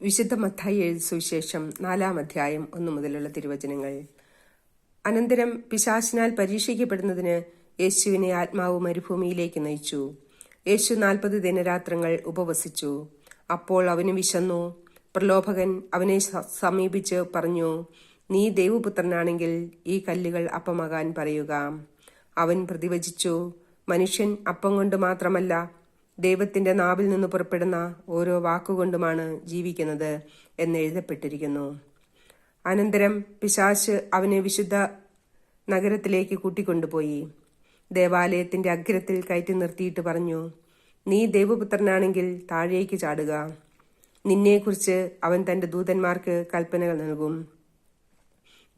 വിശുദ്ധ മത്തായി എഴുതിയ സുവിശേഷം 4-ാം അധ്യായം 1 മുതലുള്ള തിരുവചനങ്ങൾ. അനന്തരം പിശാചിനാൽ പരീക്ഷിക്കപ്പെടുന്നതിന് യേശുവിനെ ആത്മാവ് മരുഭൂമിയിലേക്ക് നയിച്ചു. യേശു 40 ദിനരാത്രങ്ങൾ ഉപവസിച്ചു. അപ്പോൾ അവന് വിശന്നു. പ്രലോഭകൻ അവനെ സമീപിച്ച് പറഞ്ഞു, നീ ദൈവപുത്രനാണെങ്കിൽ ഈ കല്ലുകൾ അപ്പമാകാൻ പറയുക. അവൻ പ്രതിവചിച്ചു, മനുഷ്യൻ അപ്പം കൊണ്ട് മാത്രമല്ല, ദൈവത്തിന്റെ നാവിൽ നിന്ന് പുറപ്പെടുന്ന ഓരോ വാക്കുകൊണ്ടുമാണ് ജീവിക്കുന്നത് എന്നെഴുതപ്പെട്ടിരിക്കുന്നു. അനന്തരം പിശാച് അവനെ വിശുദ്ധ നഗരത്തിലേക്ക് കൂട്ടിക്കൊണ്ടുപോയി ദേവാലയത്തിന്റെ അഗ്രത്തിൽ കയറ്റി നിർത്തിയിട്ട് പറഞ്ഞു, നീ ദൈവപുത്രനാണെങ്കിൽ താഴേക്ക് ചാടുക. നിന്നെക്കുറിച്ച് അവൻ തന്റെ ദൂതന്മാർക്ക് കൽപ്പനകൾ നൽകും.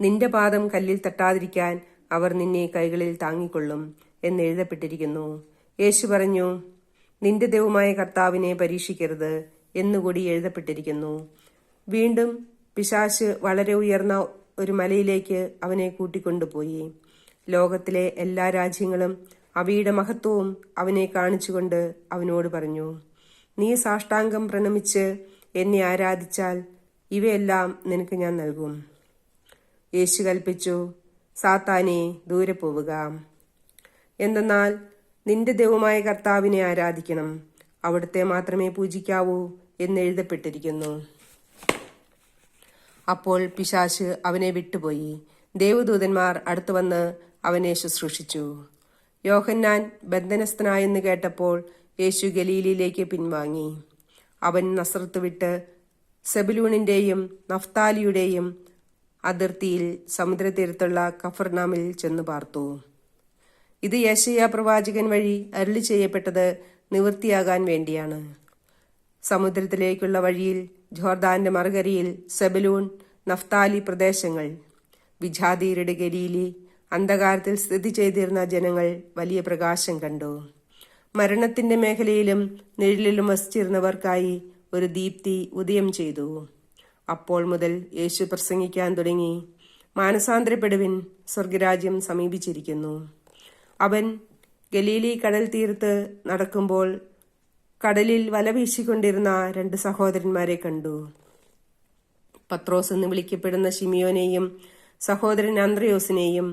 നിന്റെ പാദം കല്ലിൽ തട്ടാതിരിക്കാൻ അവർ നിന്നെ കൈകളിൽ താങ്ങിക്കൊള്ളും എന്നെഴുതപ്പെട്ടിരിക്കുന്നു. യേശു പറഞ്ഞു, നിന്റെ ദൈവമായ കർത്താവിനെ പരീക്ഷിക്കരുത് എന്നുകൂടി എഴുതപ്പെട്ടിരിക്കുന്നു. വീണ്ടും പിശാച് വളരെ ഉയർന്ന ഒരു മലയിലേക്ക് അവനെ കൂട്ടിക്കൊണ്ടുപോയി. ലോകത്തിലെ എല്ലാ രാജ്യങ്ങളും അവയുടെ മഹത്വവും അവനെ കാണിച്ചുകൊണ്ട് അവനോട് പറഞ്ഞു, നീ സാഷ്ടാംഗം പ്രണമിച്ച് എന്നെ ആരാധിച്ചാൽ ഇവയെല്ലാം നിനക്ക് ഞാൻ നൽകും. യേശു കൽപ്പിച്ചു, സാത്താനെ ദൂരെ പോവുക. എന്തെന്നാൽ നിന്റെ ദൈവമായ കർത്താവിനെ ആരാധിക്കണം, അവിടുത്തെ മാത്രമേ പൂജിക്കാവൂ എന്നെഴുതപ്പെട്ടിരിക്കുന്നു. അപ്പോൾ പിശാച് അവനെ വിട്ടുപോയി. ദേവദൂതന്മാർ അടുത്തു വന്ന് അവനെ ശുശ്രൂഷിച്ചു. യോഹന്നാൻ ബന്ധനസ്ഥനായെന്ന് കേട്ടപ്പോൾ യേശു ഗലീലയിലേക്ക് പിൻവാങ്ങി. അവൻ നസ്രത്ത് വിട്ട് സെബുലൂണിന്റെയും നഫ്താലിയുടെയും അതിർത്തിയിൽ സമുദ്രതീരത്തുള്ള കഫർനാമിൽ ചെന്നു പാർത്തു. ഇത് യെശയ്യാ പ്രവാചകൻ വഴി അരുളി ചെയ്യപ്പെട്ടത് നിവൃത്തിയാകാൻ വേണ്ടിയാണ്. സമുദ്രത്തിലേക്കുള്ള വഴിയിൽ ജോർദാന്റെ മറുകരയിൽ സെബലൂൺ, നഫ്താലി പ്രദേശങ്ങൾ, വിജാതീയരുടെ ഗലീലി, അന്ധകാരത്തിൽ സ്ഥിതി ചെയ്തിരുന്ന ജനങ്ങൾ വലിയ പ്രകാശം കണ്ടു. മരണത്തിന്റെ മേഖലയിലും നിഴലിലും വസിച്ചിരുന്നവർക്കായി ഒരു ദീപ്തി ഉദയം ചെയ്തു. അപ്പോൾ മുതൽ യേശു പ്രസംഗിക്കാൻ തുടങ്ങി, മാനസാന്തരപ്പെടുവിൻ, സ്വർഗരാജ്യം സമീപിച്ചിരിക്കുന്നു. അവൻ ഗലീലി കടൽ തീരത്ത് നടക്കുമ്പോൾ കടലിൽ വല വീശിക്കൊണ്ടിരുന്ന 2 സഹോദരന്മാരെ കണ്ടു. പത്രോസ് എന്ന് വിളിക്കപ്പെടുന്ന ശിമിയോനെയും സഹോദരൻ അന്ത്രയോസിനെയും.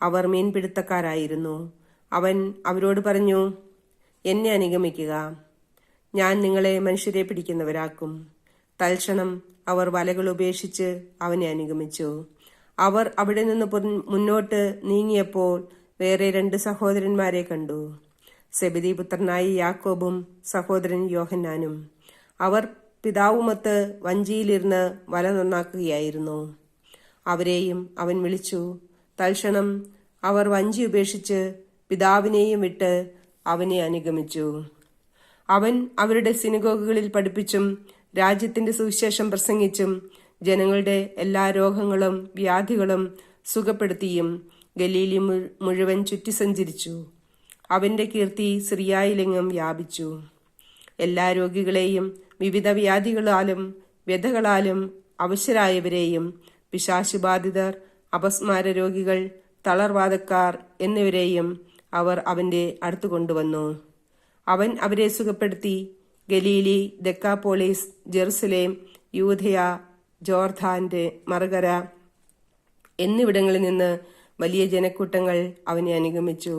അവർ മീൻപിടുത്തക്കാരായിരുന്നു. അവൻ അവരോട് പറഞ്ഞു, എന്നെ അനുഗമിക്കുക, ഞാൻ നിങ്ങളെ മനുഷ്യരെ പിടിക്കുന്നവരാക്കും. തൽക്ഷണം അവർ വലകൾ ഉപേക്ഷിച്ച് അവനെ അനുഗമിച്ചു. അവർ അവിടെ നിന്ന് മുന്നോട്ട് നീങ്ങിയപ്പോൾ വേറെ 2 സഹോദരന്മാരെ കണ്ടു, സെബെദി പുത്രനായ യാക്കോബും സഹോദരൻ യോഹന്നാനും. അവർ പിതാവുമൊത്ത് വഞ്ചിയിലിരുന്ന് വല നന്നാക്കുകയായിരുന്നു. അവരെയും അവൻ വിളിച്ചു. തൽക്ഷണം അവർ വഞ്ചി ഉപേക്ഷിച്ച് പിതാവിനെയും വിട്ട് അവനെ അനുഗമിച്ചു. അവൻ അവരുടെ സിനഗോഗുകളിൽ പഠിപ്പിച്ചും രാജ്യത്തിന്റെ സുവിശേഷം പ്രസംഗിച്ചും ജനങ്ങളുടെ എല്ലാ രോഗങ്ങളും വ്യാധികളും സുഖപ്പെടുത്തിയും ഗലീലി മുഴുവൻ ചുറ്റി സഞ്ചരിച്ചു. അവന്റെ കീർത്തി സിറിയായിലെങ്ങും വ്യാപിച്ചു. എല്ലാ രോഗികളെയും വിവിധ വ്യാധികളാലും വ്യഥകളാലും അവശരായവരെയും, പിശാചുബാധിതർ, അപസ്മാര രോഗികൾ, തളർവാദക്കാർ എന്നിവരെയും അവർ അവന്റെ അടുത്തു കൊണ്ടുവന്നു. അവൻ അവരെ സുഖപ്പെടുത്തി ഗലീലി, ദെക്കാപോളിസ്, ജെറുസലേം, യൂദയ, ജോർദാന്റെ മറുകര എന്നിവിടങ്ങളിൽ നിന്ന് വലിയ ജനക്കൂട്ടങ്ങൾ അവനെ അനുഗമിച്ചു.